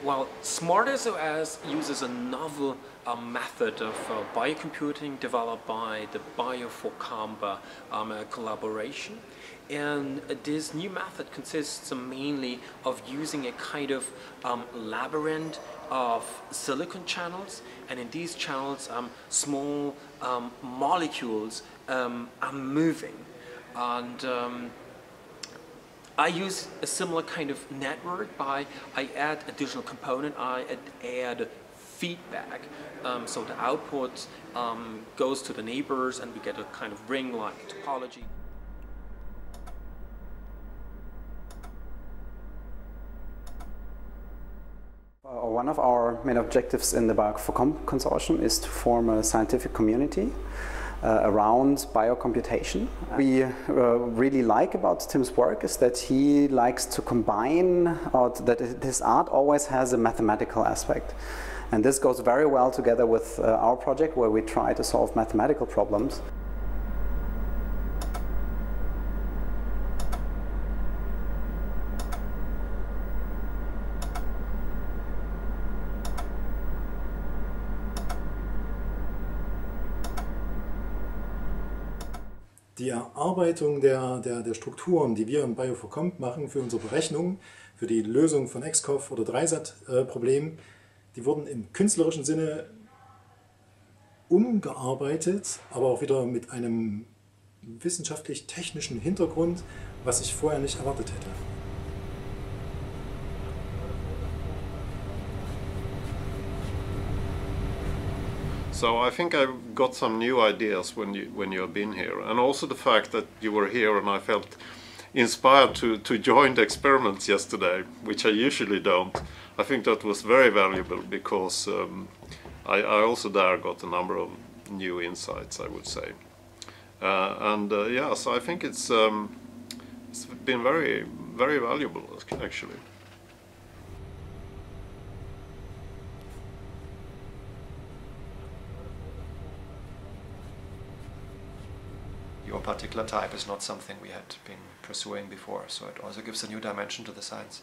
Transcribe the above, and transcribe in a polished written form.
Well, SMART-SOS uses a novel method of biocomputing developed by the Bio4Comba collaboration. And this new method consists mainly of using a kind of labyrinth of silicon channels, and in these channels small molecules are moving. And I use a similar kind of network by I add additional component, I add feedback, so the output goes to the neighbors and we get a kind of ring-like topology. One of our main objectives in the Bio4Comba consortium is to form a scientific community around biocomputation. We really like about Tim's work is that he likes to combine, that his art always has a mathematical aspect. And this goes very well together with our project, where we try to solve mathematical problems. Die Erarbeitung der Strukturen, die wir im Bio4Comba machen für unsere Berechnungen, für die Lösung von XCOV oder 3-Sat-Problemen, die wurden im künstlerischen Sinne umgearbeitet, aber auch wieder mit einem wissenschaftlich-technischen Hintergrund, was ich vorher nicht erwartet hätte. So I think I've got some new ideas when you have been here, and also the fact that you were here and I felt inspired to join the experiments yesterday, which I usually don't. I think that was very valuable because I also there got a number of new insights, I would say. Yeah, so I think it's been very, very valuable actually. Your particular type is not something we had been pursuing before, so it also gives a new dimension to the science.